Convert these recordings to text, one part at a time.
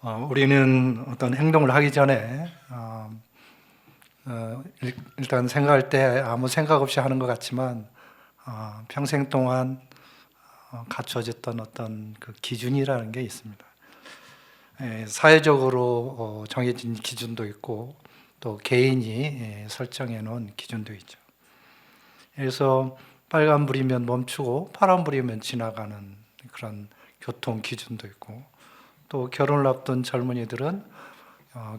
우리는 어떤 행동을 하기 전에 일단 생각할 때 아무 생각 없이 하는 것 같지만 평생 동안 갖춰졌던 어떤 그 기준이라는 게 있습니다. 사회적으로 정해진 기준도 있고 또 개인이 설정해 놓은 기준도 있죠. 그래서 빨간불이면 멈추고 파란불이면 지나가는 그런 교통 기준도 있고, 또 결혼을 앞둔 젊은이들은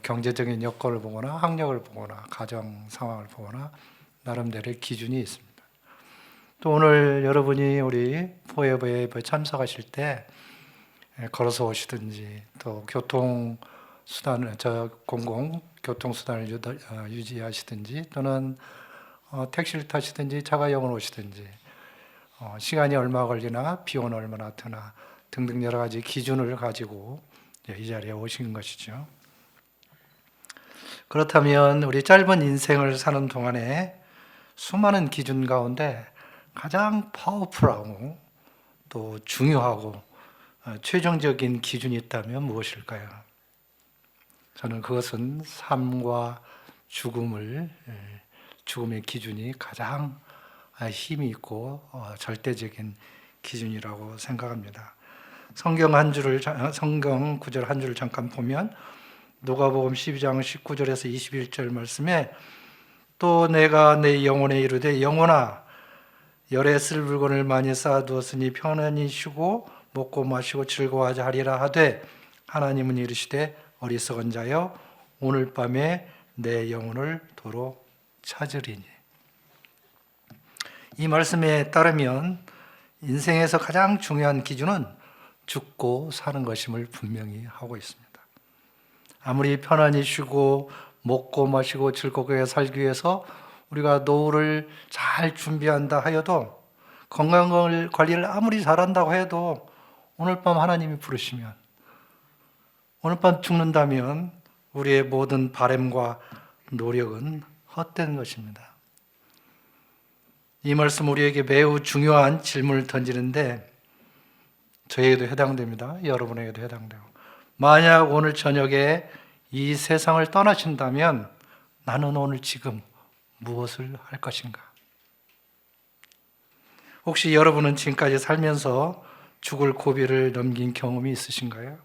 경제적인 여건을 보거나 학력을 보거나 가정 상황을 보거나 나름대로의 기준이 있습니다. 또 오늘 여러분이 우리 포에버에 참석하실 때 걸어서 오시든지 또 공공 교통수단을 유지하시든지 또는 택시를 타시든지 자가용을 오시든지 시간이 얼마 걸리나 비용은 얼마나 드나 등등 여러 가지 기준을 가지고 이 자리에 오신 것이죠. 그렇다면 우리 짧은 인생을 사는 동안에 수많은 기준 가운데 가장 파워풀하고 또 중요하고 최종적인 기준이 있다면 무엇일까요? 저는 그것은 삶과 죽음의 기준이 가장 힘이 있고 절대적인 기준이라고 생각합니다. 성경 구절 한 줄을 잠깐 보면 누가복음 12장 19절에서 21절 말씀에 또 내가 내 영혼에 이르되 영혼아 열에 쓸 물건을 많이 쌓아두었으니 편안히 쉬고 먹고 마시고 즐거워하자 하리라 하되 하나님은 이르시되 어리석은 자여 오늘 밤에 내 영혼을 도로 찾으리니. 이 말씀에 따르면 인생에서 가장 중요한 기준은 죽고 사는 것임을 분명히 하고 있습니다. 아무리 편안히 쉬고 먹고 마시고 즐겁게 살기 위해서 우리가 노후를 잘 준비한다 하여도, 건강 관리를 아무리 잘한다고 해도 오늘 밤 하나님이 부르시면, 오늘 밤 죽는다면 우리의 모든 바램과 노력은 헛된 것입니다. 이 말씀 우리에게 매우 중요한 질문을 던지는데 저에게도 해당됩니다. 여러분에게도 해당되고, 만약 오늘 저녁에 이 세상을 떠나신다면 나는 오늘 지금 무엇을 할 것인가? 혹시 여러분은 지금까지 살면서 죽을 고비를 넘긴 경험이 있으신가요?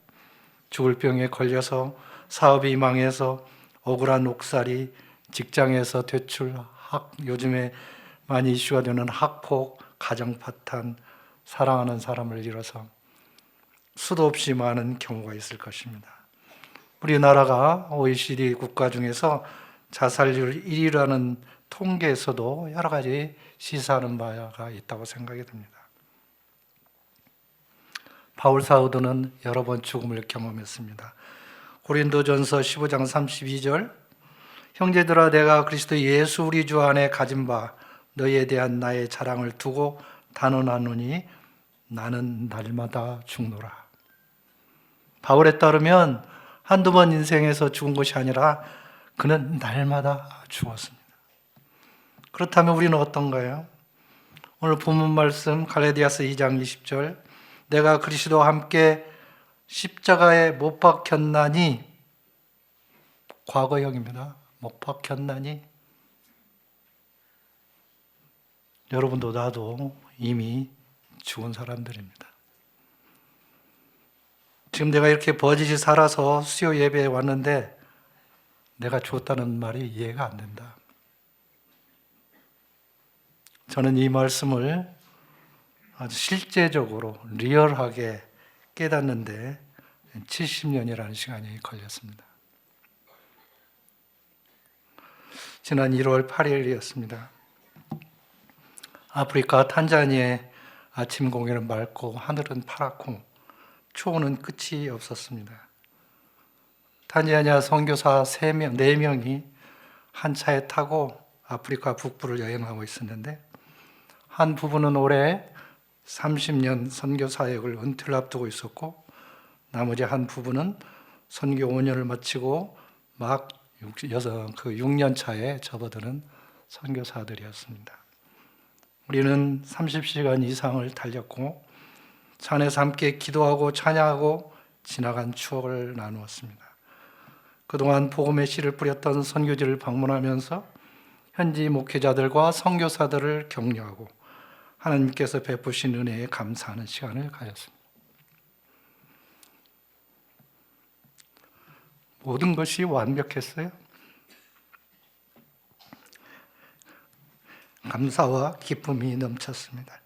죽을 병에 걸려서 사업이 망해서 억울한 옥살이, 직장에서 퇴출, 요즘에 많이 이슈가 되는 학폭, 가정 파탄, 사랑하는 사람을 잃어서 수도 없이 많은 경우가 있을 것입니다. 우리나라가 OECD 국가 중에서 자살률 1위라는 통계에서도 여러 가지 시사하는 바가 있다고 생각이 듭니다. 바울 사도는 여러 번 죽음을 경험했습니다. 고린도전서 15장 32절 형제들아 내가 그리스도 예수 우리 주 안에 가진 바 너희에 대한 나의 자랑을 두고 단언하노니 나는 날마다 죽노라. 바울에 따르면 한두 번 인생에서 죽은 것이 아니라 그는 날마다 죽었습니다. 그렇다면 우리는 어떤가요? 오늘 본문 말씀 갈라디아서 2장 20절 내가 그리스도와 함께 십자가에 못 박혔나니, 과거형입니다. 못 박혔나니, 여러분도 나도 이미 죽은 사람들입니다. 지금 내가 이렇게 버짓이 살아서 수요 예배에 왔는데 내가 죽었다는 말이 이해가 안 된다. 저는 이 말씀을 아주 실제적으로 리얼하게 깨닫는데 70년이라는 시간이 걸렸습니다. 지난 1월 8일이었습니다. 아프리카 탄자니아의 아침 공기는 맑고 하늘은 파랗고 초원은 끝이 없었습니다. 탄자니아 선교사 4명이 한 차에 타고 아프리카 북부를 여행하고 있었는데, 한 부부는 올해 30년 선교 사역을 은퇴를 앞두고 있었고, 나머지 한 부부는 선교 5년을 마치고 막 6년 차에 접어드는 선교사들이었습니다. 우리는 30시간 이상을 달렸고 차 안에서 함께 기도하고 찬양하고 지나간 추억을 나누었습니다. 그동안 복음의 씨를 뿌렸던 선교지를 방문하면서 현지 목회자들과 선교사들을 격려하고 하나님께서 베푸신 은혜에 감사하는 시간을 가졌습니다. 모든 것이 완벽했어요. 감사와 기쁨이 넘쳤습니다.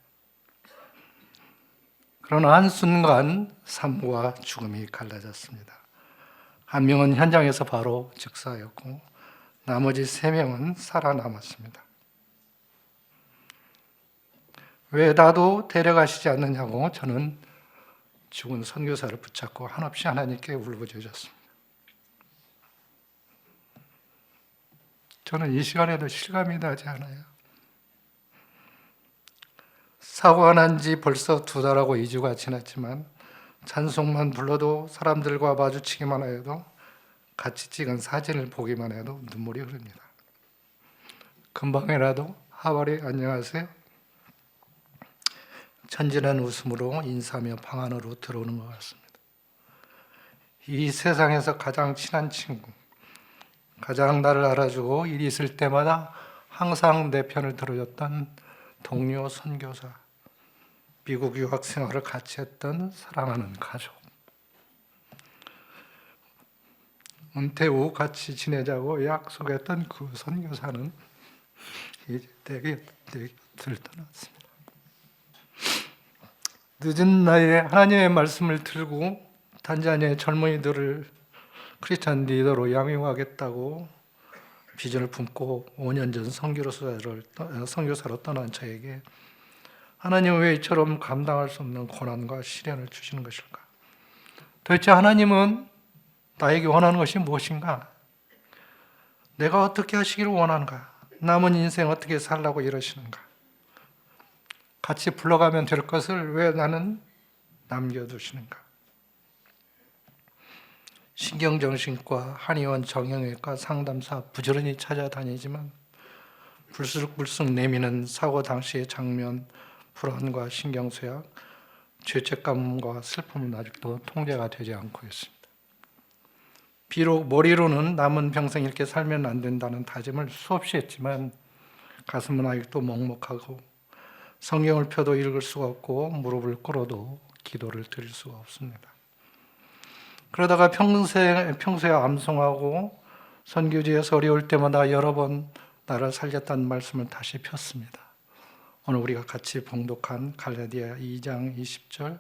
그러나 한순간 삶과 죽음이 갈라졌습니다. 한 명은 현장에서 바로 즉사하였고 나머지 3명은 살아남았습니다. 왜 나도 데려가시지 않느냐고 저는 죽은 선교사를 붙잡고 한없이 하나님께 울부짖었습니다. 저는 이 시간에도 실감이 나지 않아요. 사고가 난 지 벌써 2달하고 2주가 지났지만 찬송만 불러도 사람들과 마주치기만 해도 같이 찍은 사진을 보기만 해도 눈물이 흐릅니다. 금방이라도 하와리 안녕하세요. 천진한 웃음으로 인사하며 방 안으로 들어오는 것 같습니다. 이 세상에서 가장 친한 친구, 가장 나를 알아주고 일이 있을 때마다 항상 내 편을 들어줬던 동료 선교사, 미국 유학 생활을 같이 했던 사랑하는 가족, 은퇴 후 같이 지내자고 약속했던 그 선교사는 이제 내 곁을 떠났습니다. 늦은 나이에 하나님의 말씀을 들고 탄자니아의 젊은이들을 크리스찬 리더로 양육하겠다고 비전을 품고 5년 전 선교사로 떠난 저에게 하나님은 왜 이처럼 감당할 수 없는 고난과 시련을 주시는 것일까? 도대체 하나님은 나에게 원하는 것이 무엇인가? 내가 어떻게 하시기를 원하는가? 남은 인생 어떻게 살라고 이러시는가? 같이 불러가면 될 것을 왜 나는 남겨두시는가? 신경정신과, 한의원, 정형외과, 상담사 부지런히 찾아다니지만 불쑥불쑥 내미는 사고 당시의 장면, 불안과 신경쇠약, 죄책감과 슬픔은 아직도 통제가 되지 않고 있습니다. 비록 머리로는 남은 평생 이렇게 살면 안 된다는 다짐을 수없이 했지만 가슴은 아직도 먹먹하고 성경을 펴도 읽을 수가 없고 무릎을 꿇어도 기도를 드릴 수가 없습니다. 그러다가 평소에 암송하고 선교지에서 어려울 때마다 여러 번 나를 살렸다는 말씀을 다시 폈습니다. 오늘 우리가 같이 봉독한 갈라디아 2장 20절,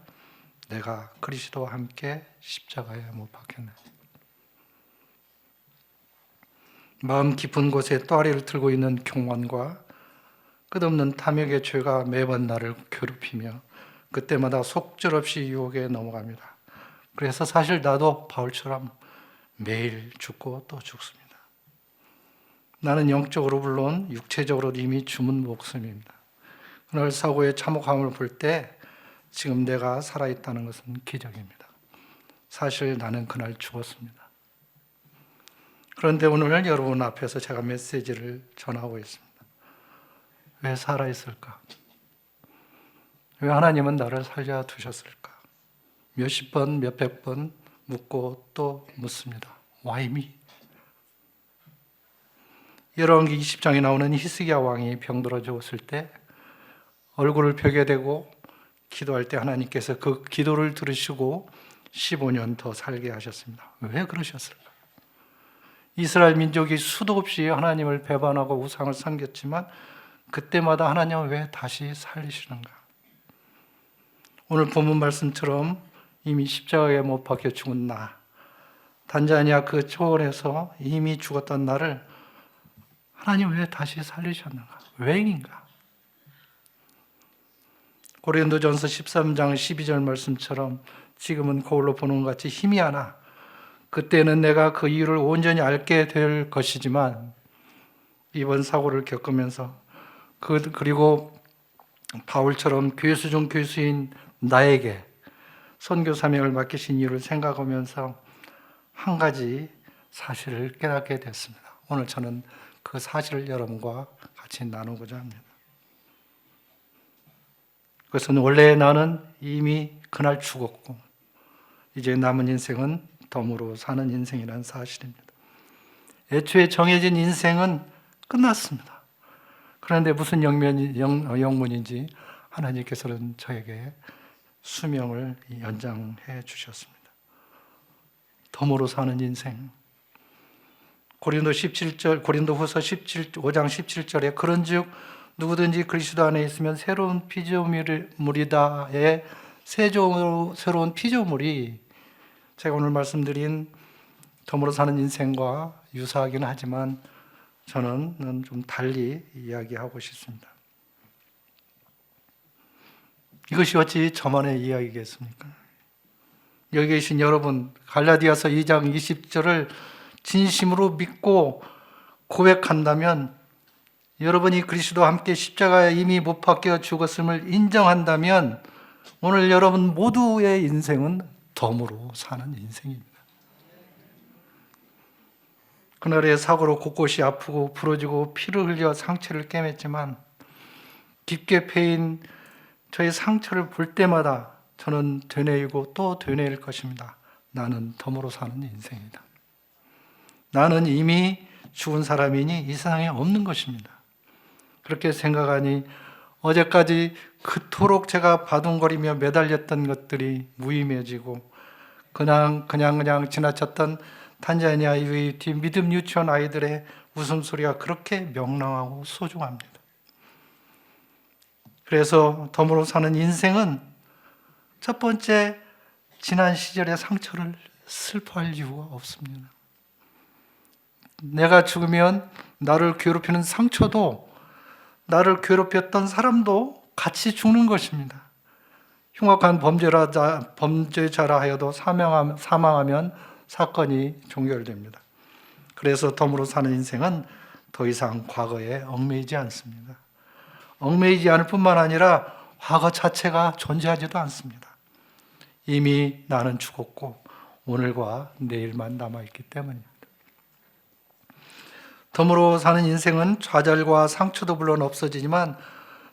내가 그리스도와 함께 십자가에 못 박혔네. 마음 깊은 곳에 또아리를 들고 있는 교만과 끝없는 탐욕의 죄가 매번 나를 괴롭히며 그때마다 속절없이 유혹에 넘어갑니다. 그래서 사실 나도 바울처럼 매일 죽고 또 죽습니다. 나는 영적으로 물론 육체적으로 이미 죽은 목숨입니다. 그날 사고의 참혹함을 볼 때 지금 내가 살아있다는 것은 기적입니다. 사실 나는 그날 죽었습니다. 그런데 오늘 여러분 앞에서 제가 메시지를 전하고 있습니다. 왜 살아있을까? 왜 하나님은 나를 살려두셨을까? 몇십 번, 몇백 번 묻고 또 묻습니다. Why me? 열왕기 20장에 나오는 히스기야 왕이 병들어 죽었을 때 얼굴을 벽에 대고 기도할 때 하나님께서 그 기도를 들으시고 15년 더 살게 하셨습니다. 왜 그러셨을까? 이스라엘 민족이 수도 없이 하나님을 배반하고 우상을 섬겼지만 그때마다 하나님은 왜 다시 살리시는가? 오늘 본문 말씀처럼 이미 십자가에 못 박혀 죽은 나, 단자니아 그 초원에서 이미 죽었던 나를 하나님 왜 다시 살리셨는가? 왜인가? 고린도전서 13장 12절 말씀처럼 지금은 거울로 보는 것 같이 희미하나 그때는 내가 그 이유를 온전히 알게 될 것이지만 이번 사고를 겪으면서 그리고 바울처럼 교수 중 교수인 나에게 선교 사명을 맡기신 이유를 생각하면서 한 가지 사실을 깨닫게 됐습니다. 오늘 저는 그 사실을 여러분과 같이 나누고자 합니다. 그것은 원래 나는 이미 그날 죽었고 이제 남은 인생은 덤으로 사는 인생이라는 사실입니다. 애초에 정해진 인생은 끝났습니다. 그런데 무슨 영문인지 하나님께서는 저에게 수명을 연장해 주셨습니다. 덤으로 사는 인생. 고린도후서 5장 17절에 그런즉 누구든지 그리스도 안에 있으면 새로운 피조물이다의 새로운 피조물이 제가 오늘 말씀드린 덤으로 사는 인생과 유사하긴 하지만 저는 좀 달리 이야기하고 싶습니다. 이것이 어찌 저만의 이야기겠습니까? 여기 계신 여러분, 갈라디아서 2장 20절을 진심으로 믿고 고백한다면, 여러분이 그리스도와 함께 십자가에 이미 못 박혀 죽었음을 인정한다면 오늘 여러분 모두의 인생은 덤으로 사는 인생입니다. 그날의 사고로 곳곳이 아프고 부러지고 피를 흘려 상처를 꿰맸지만 깊게 패인 저의 상처를 볼 때마다 저는 되뇌이고 또 되뇌일 것입니다. 나는 덤으로 사는 인생이다. 나는 이미 죽은 사람이니 이 세상에 없는 것입니다. 그렇게 생각하니 어제까지 그토록 제가 바둥거리며 매달렸던 것들이 무의미해지고 그냥 지나쳤던 탄자니아 UAT 믿음 유치원 아이들의 웃음소리가 그렇게 명랑하고 소중합니다. 그래서 덤으로 사는 인생은 첫 번째, 지난 시절의 상처를 슬퍼할 이유가 없습니다. 내가 죽으면 나를 괴롭히는 상처도 나를 괴롭혔던 사람도 같이 죽는 것입니다. 흉악한 범죄자라 하여도 사망하면 사건이 종결됩니다. 그래서 덤으로 사는 인생은 더 이상 과거에 얽매이지 않습니다. 얽매이지 않을 뿐만 아니라 과거 자체가 존재하지도 않습니다. 이미 나는 죽었고 오늘과 내일만 남아있기 때문입니다. 덤으로 사는 인생은 좌절과 상처도 물론 없어지지만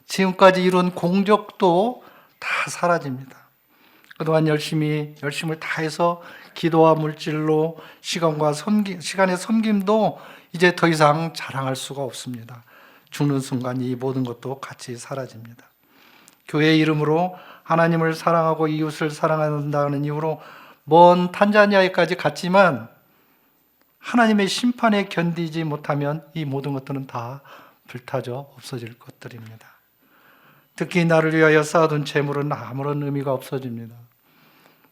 지금까지 이룬 공적도 다 사라집니다. 그동안 열심을 다해서 기도와 물질로 시간의 섬김도 이제 더 이상 자랑할 수가 없습니다. 죽는 순간 이 모든 것도 같이 사라집니다. 교회의 이름으로 하나님을 사랑하고 이웃을 사랑한다는 이유로 먼 탄자니아에까지 갔지만 하나님의 심판에 견디지 못하면 이 모든 것들은 다 불타져 없어질 것들입니다. 특히 나를 위하여 쌓아둔 재물은 아무런 의미가 없어집니다.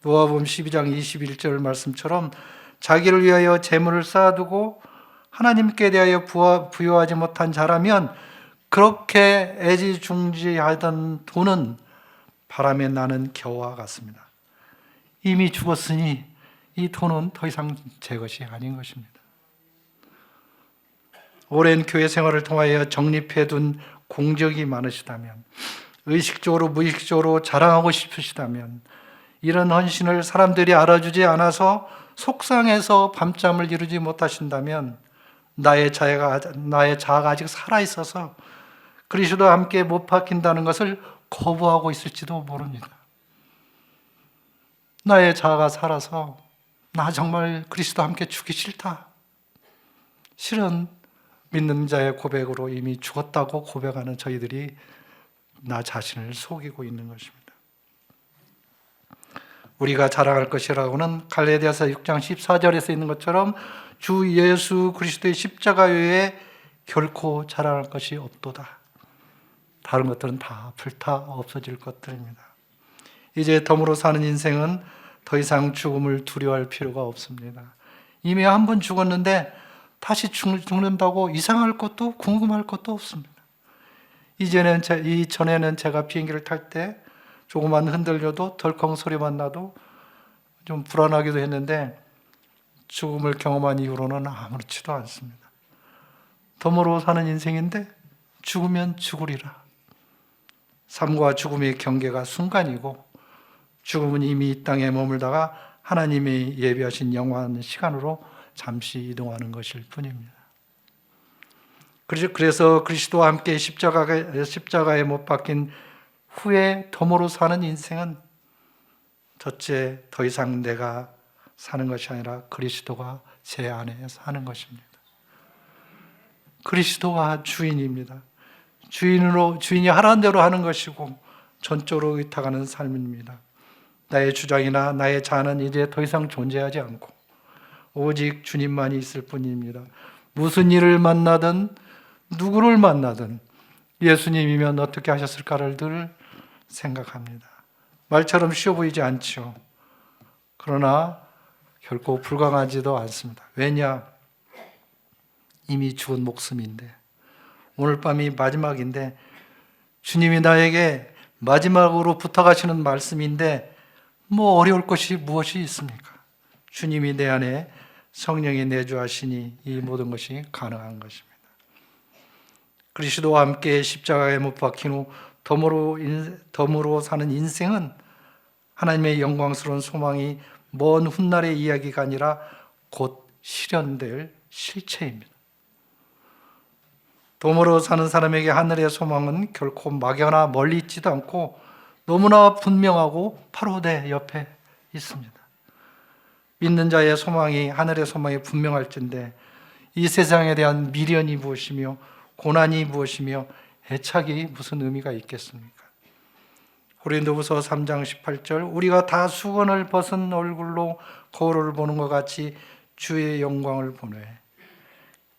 누가복음 12장 21절 말씀처럼 자기를 위하여 재물을 쌓아두고 하나님께 대하여 부여하지 못한 자라면 그렇게 애지중지하던 돈은 바람에 나는 겨와 같습니다. 이미 죽었으니 이 돈은 더 이상 제 것이 아닌 것입니다. 오랜 교회 생활을 통하여 정립해둔 공적이 많으시다면, 의식적으로 무의식적으로 자랑하고 싶으시다면, 이런 헌신을 사람들이 알아주지 않아서 속상해서 밤잠을 이루지 못하신다면 나의 자아가 아직 살아있어서 그리스도와 함께 못 박힌다는 것을 거부하고 있을지도 모릅니다. 나의 자아가 살아서 나 정말 그리스도와 함께 죽기 싫다. 실은 믿는 자의 고백으로 이미 죽었다고 고백하는 저희들이 나 자신을 속이고 있는 것입니다. 우리가 자랑할 것이라고는 갈라디아서 6장 14절에 있는 것처럼 주 예수 그리스도의 십자가 외에 결코 자랑할 것이 없도다. 다른 것들은 다 불타 없어질 것들입니다. 이제 덤으로 사는 인생은 더 이상 죽음을 두려워할 필요가 없습니다. 이미 한 번 죽었는데 다시 죽는다고 이상할 것도 궁금할 것도 없습니다. 이전에는 제가 비행기를 탈 때 조금만 흔들려도 덜컹 소리만 나도 좀 불안하기도 했는데 죽음을 경험한 이후로는 아무렇지도 않습니다. 덤으로 사는 인생인데 죽으면 죽으리라. 삶과 죽음의 경계가 순간이고 죽음은 이미 이 땅에 머물다가 하나님이 예비하신 영원한 시간으로 잠시 이동하는 것일 뿐입니다. 그래서 그리스도와 함께 십자가에 못 박힌 후에 덤으로 사는 인생은 첫째, 더 이상 내가 사는 것이 아니라 그리스도가 제 안에 사는 것입니다. 그리스도가 주인입니다. 주인이 하라는 대로 하는 것이고 전적으로 의탁하는 삶입니다. 나의 주장이나 나의 자아는 이제 더 이상 존재하지 않고 오직 주님만이 있을 뿐입니다. 무슨 일을 만나든 누구를 만나든 예수님이면 어떻게 하셨을까를 늘 생각합니다. 말처럼 쉬워 보이지 않죠. 그러나 결코 불가능하지도 않습니다. 왜냐? 이미 죽은 목숨인데, 오늘 밤이 마지막인데, 주님이 나에게 마지막으로 부탁하시는 말씀인데 뭐 어려울 것이 무엇이 있습니까? 주님이 내 안에 성령이 내주하시니 이 모든 것이 가능한 것입니다. 그리스도와 함께 십자가에 못 박힌 후 덤으로 사는 인생은 하나님의 영광스러운 소망이 먼 훗날의 이야기가 아니라 곧 실현될 실체입니다. 덤으로 사는 사람에게 하늘의 소망은 결코 막연하 멀리 있지도 않고 너무나 분명하고 바로 내 옆에 있습니다. 믿는 자의 소망이 하늘의 소망이 분명할진데 이 세상에 대한 미련이 무엇이며 고난이 무엇이며 애착이 무슨 의미가 있겠습니까? 고린도후서 3장 18절 우리가 다 수건을 벗은 얼굴로 거울을 보는 것 같이 주의 영광을 보내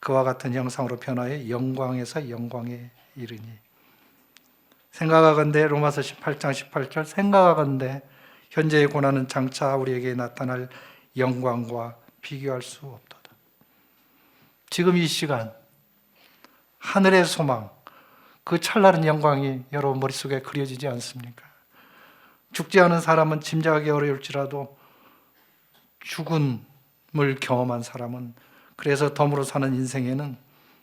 그와 같은 형상으로 변화해 영광에서 영광에 이르니. 생각하건대 로마서 18장 18절 생각하건대 현재의 고난은 장차 우리에게 나타날 영광과 비교할 수 없도다. 지금 이 시간 하늘의 소망, 그 찬란한 영광이 여러분 머릿속에 그려지지 않습니까? 죽지 않은 사람은 짐작하기 어려울지라도 죽음을 경험한 사람은 그래서 덤으로 사는 인생에는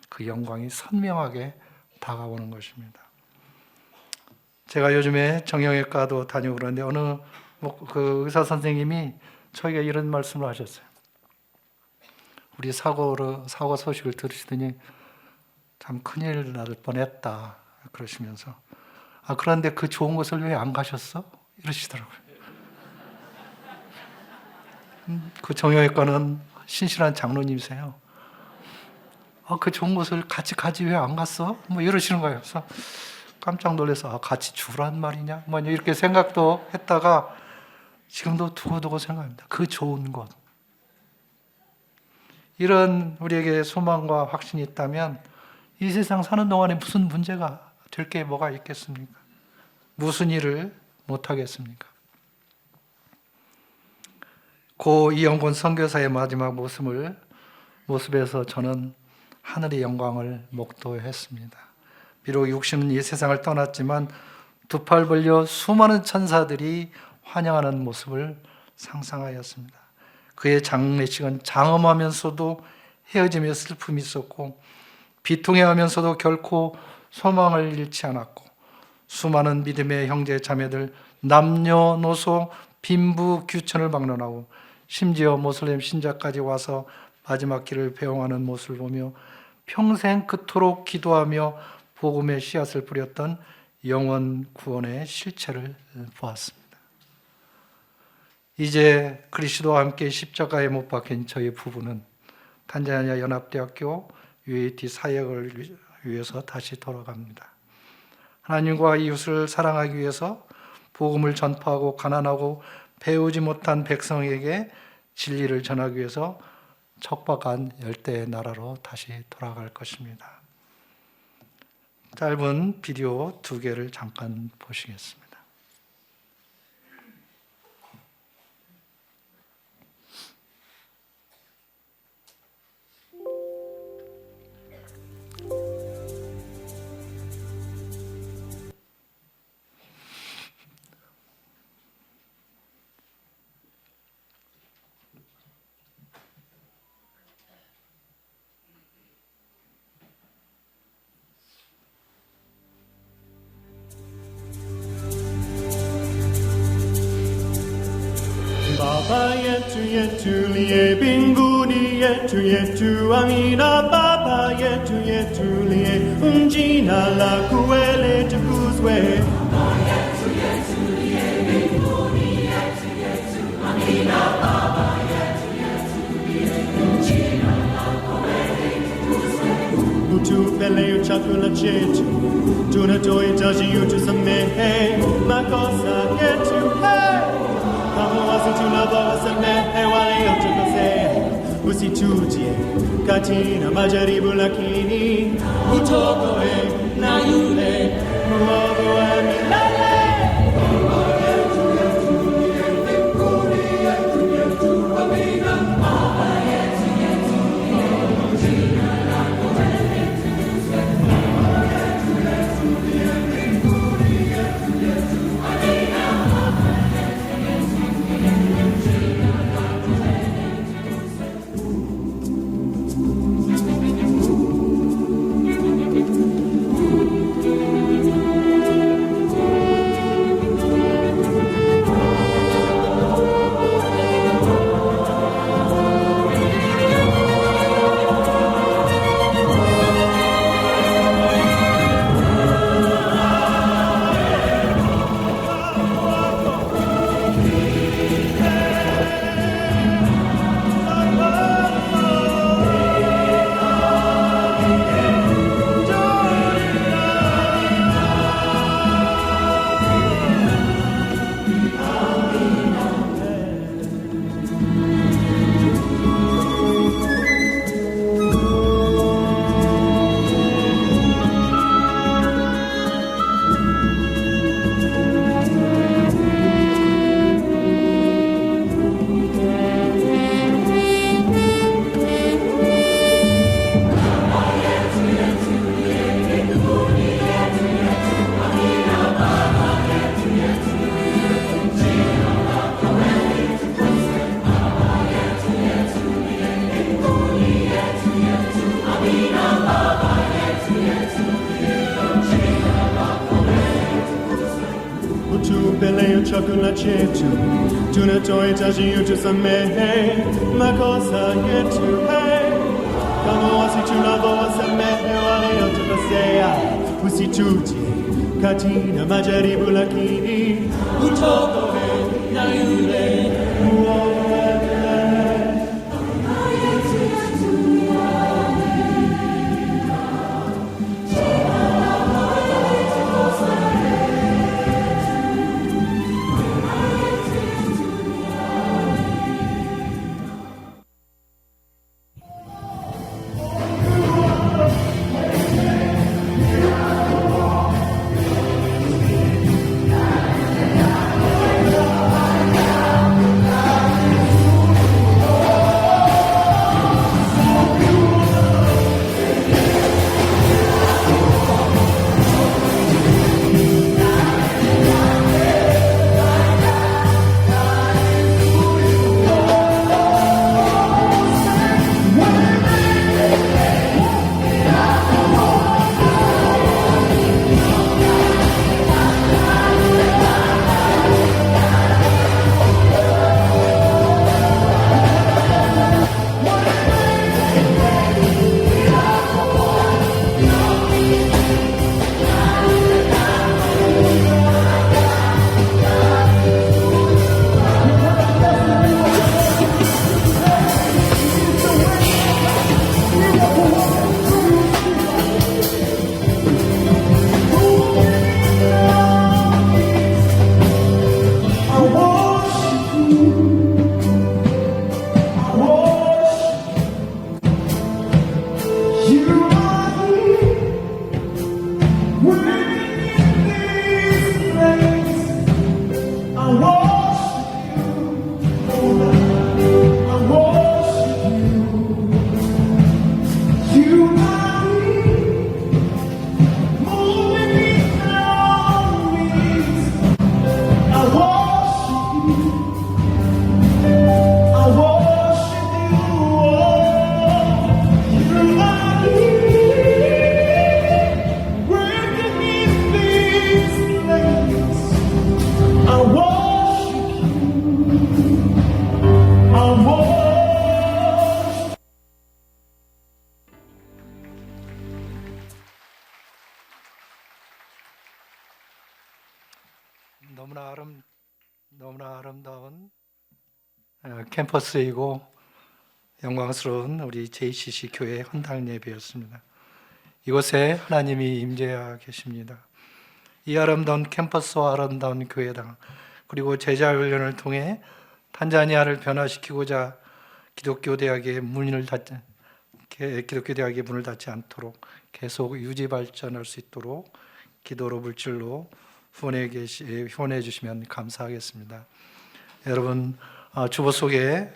그 영광이 선명하게 다가오는 것입니다. 제가 요즘에 정형외과도 다니고 그러는데 어느 그 의사 선생님이 저에게 이런 말씀을 하셨어요. 우리 사고 소식을 들으시더니 참 큰일 날 뻔했다 그러시면서 그런데 그 좋은 곳을 왜 안 가셨어? 이러시더라고요. 그 정형외과는 신실한 장로님이세요. 그 좋은 곳을 같이 가지 왜 안 갔어? 뭐 이러시는 거예요. 그래서 깜짝 놀라서 같이 주란 말이냐? 뭐 이렇게 생각도 했다가 지금도 두고두고 생각합니다. 그 좋은 곳. 이런 우리에게 소망과 확신이 있다면 이 세상 사는 동안에 무슨 문제가 될 게 뭐가 있겠습니까? 무슨 일을 못하겠습니까? 고 이영곤 선교사의 마지막 모습에서 저는 하늘의 영광을 목도했습니다. 비록 육신은 이 세상을 떠났지만 두 팔 벌려 수많은 천사들이 환영하는 모습을 상상하였습니다. 그의 장례식은 장엄하면서도 헤어짐의 슬픔이 있었고 비통해하면서도 결코 소망을 잃지 않았고 수많은 믿음의 형제 자매들 남녀노소 빈부귀천을 막론하고 심지어 모슬렘 신자까지 와서 마지막 길을 배웅하는 모습을 보며 평생 그토록 기도하며 복음의 씨앗을 뿌렸던 영원 구원의 실체를 보았습니다. 이제 그리스도와 함께 십자가에 못 박힌 저희 부부는 탄자니아 연합대학교 UAT 사역을 위해서 다시 돌아갑니다. 하나님과 이웃을 사랑하기 위해서 복음을 전파하고 가난하고 배우지 못한 백성에게 진리를 전하기 위해서 척박한 열대의 나라로 다시 돌아갈 것입니다. 짧은 비디오 2개를 잠깐 보시겠습니다. Baba yetu yetu liye mbinguni yetu amina. Baba yetu liye jina lako litukuzwe. Baba yetu liye mbinguni yetu Tu peleo chakula chetu tunatohitaji utusamehe makosa yetu, kama wasi tunavyowasamehe waliotukosea, usitutie katika majaribu, lakini utuokoe na yule mwovu wa milele. Utupeleo chakula chetu tunatohitaji utusamehe makosa yetu, kama wasi tunavyowasamehe waliotukosea, usitutie katika majaribu, lakini utuokoe na yule mwovu. 너무나 아름다운 캠퍼스이고 영광스러운 우리 JCC 교회 헌당 예배였습니다. 이곳에 하나님이 임재하 계십니다. 이 아름다운 캠퍼스와 아름다운 교회당, 그리고 제자 훈련을 통해 탄자니아를 변화시키고자 기독교 대학의 문을 닫지 않도록 계속 유지 발전할 수 있도록 기도로 물질로 후원해 주시면 감사하겠습니다. 여러분, 주보 속에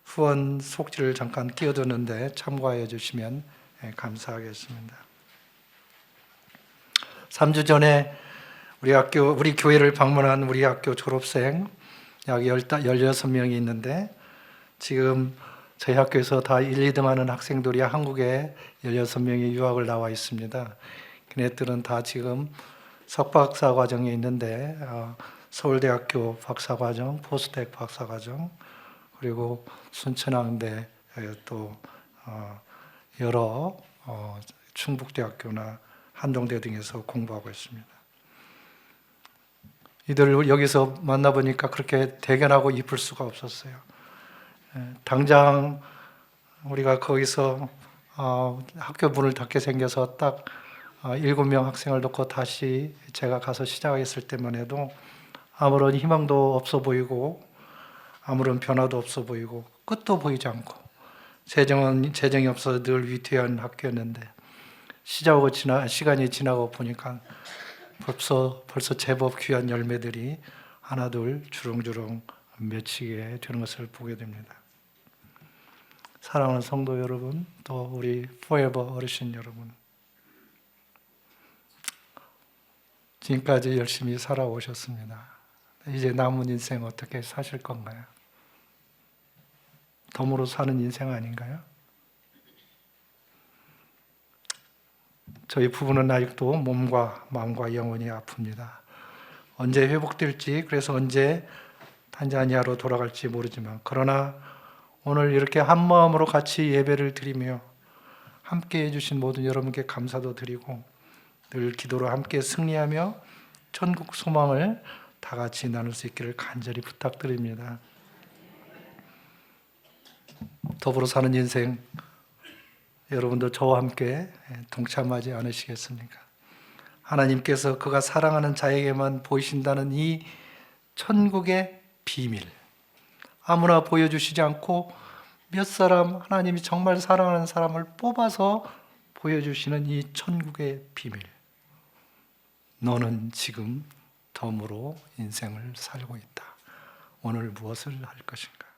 후원 속지를 잠깐 띄워두는데 참고해 주시면 감사하겠습니다. 3주 전에 우리 교회를 방문한 우리 학교 졸업생 약 16명이 있는데, 지금 저희 학교에서 다 1, 2등 하는 학생들이 한국에 16명이 유학을 나와 있습니다. 걔네들은 다 지금 석박사 과정에 있는데, 서울대학교 박사과정, 포스텍 박사과정, 그리고 순천향대, 또 여러 충북대학교나 한동대 등에서 공부하고 있습니다. 이들을 여기서 만나보니까 그렇게 대견하고 이쁠 수가 없었어요. 당장 우리가 거기서 학교 문을 닫게 생겨서 딱 7명 학생을 놓고 다시 제가 가서 시작했을 때만 해도 아무런 희망도 없어 보이고 아무런 변화도 없어 보이고 끝도 보이지 않고 재정이 없어서 늘 위태한 학교였는데, 시간이 지나고 보니까 벌써 제법 귀한 열매들이 하나둘 주렁주렁 맺히게 되는 것을 보게 됩니다. 사랑하는 성도 여러분, 또 우리 포에버 어르신 여러분, 지금까지 열심히 살아오셨습니다. 이제 남은 인생 어떻게 사실 건가요? 덤으로 사는 인생 아닌가요? 저희 부부는 아직도 몸과 마음과 영혼이 아픕니다. 언제 회복될지, 그래서 언제 탄자니아로 돌아갈지 모르지만, 그러나 오늘 이렇게 한 마음으로 같이 예배를 드리며 함께 해주신 모든 여러분께 감사도 드리고, 늘 기도로 함께 승리하며 천국 소망을 다 같이 나눌 수 있기를 간절히 부탁드립니다. 더불어 사는 인생, 여러분도 저와 함께 동참하지 않으시겠습니까? 하나님께서 그가 사랑하는 자에게만 보이신다는 이 천국의 비밀, 아무나 보여주시지 않고 몇 사람, 하나님이 정말 사랑하는 사람을 뽑아서 보여주시는 이 천국의 비밀, 너는 지금 덤으로 인생을 살고 있다. 오늘 무엇을 할 것인가?